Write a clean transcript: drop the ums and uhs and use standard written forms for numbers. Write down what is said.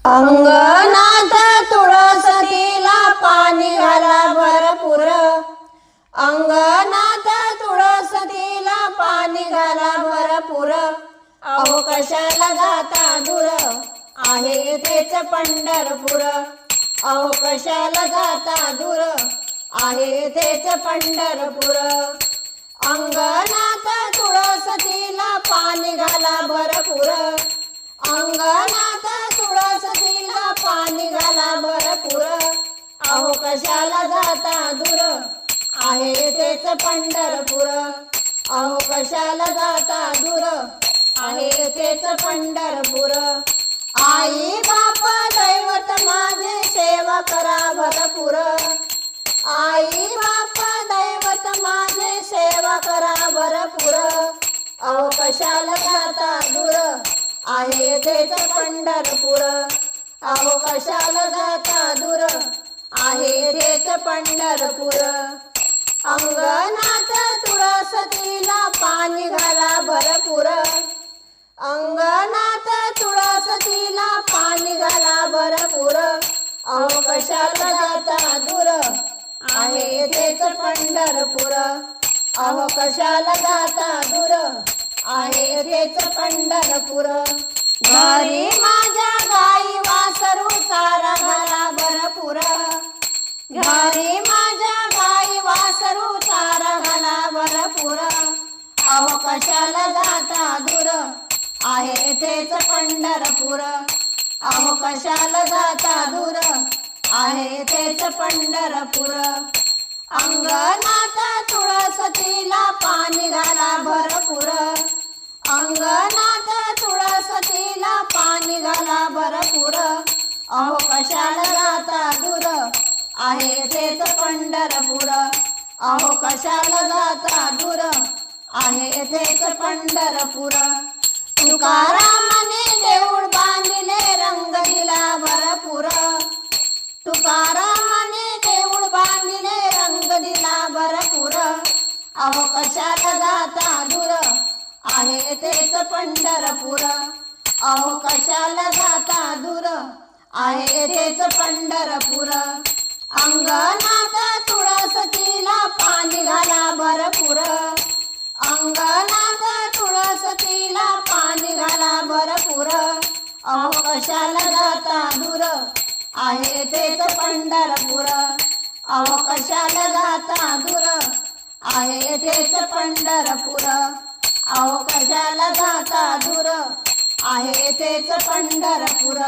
अंगणात तुळसतीला पाणी घाला भरपूर, अंगणात तुळसतीला पाणी घाला भरपूर. अहो कशाला जाता दूर, आहे तेच पंढरपूर. अहो कशाला जाता दूर, आहे तेच पंढरपूर. अंगणात तुळसतीला पाणी घाला भरपूर, अंगणात तुळसतीला पाणी घाला भरपूर. अहो कशाला जाता दूर, आहे तेच पंढरपूर. अहो कशाला जाता दूर, आहे तेच पंढरपूर. आई बाप दैवत माझे सेवा करा भरपूर, आई बाप दैवत माझे सेवा करा भरपूर. अहो कशाला जाता दूर, आहे तेच पंढरपूर. अहो कशाला जाता दूर, आहे तेच पंढरपूर. अंगणात तुळसतीला पाणी घाला भरपूर, अंगणात तुळसतीला पाणी घाला भरपूर. अहो कशाला जाता दूर, आहे तेच पंढरपूर. अहो कशाला जाता दूर, आहे तेच पंढरपूर. घरी माझ्या गाई वासरू चारा घाला भरपूर, घरी माझ्या गाई वासरू चारा घाला भरपूर. अहो कशाला जाता दूर, आहे तेच पंढरपूर. अहो कशाला जाता दूर, आहे तेच पंढरपूर. अंगणात तुळसतीला पाणी घाला भरपूर, अंगणात तुळसतीला पाणी घाला भरपूर. अहो कशाला जाता दूर, आहे तेच पंढरपूर. अहो कशाला जाता दूर, आहे तेच पंढरपूर. तुकारामाने देऊळ बांधिले रंग दिला भरपूर, तुकारामाने देऊळ बांधिले रंग दिला भरपूर. अहो कशाला जाता दूर, आहे तेच पंढरपूर. अहो कशाला जाता दूर, आहे तेच पंढरपूर. अंगणात तुळसतीला पाणी घाला भरपूर, अंगणात तुळसतीला पाणी घाला भरपूर. अहो कशाला जाता दूर, आहे तेच पंढरपूर. अहो कशाला जाता दूर, आहे तेच पंढरपूर. अहो कशाला जाता दूर, आहे तेच पंढरपूर.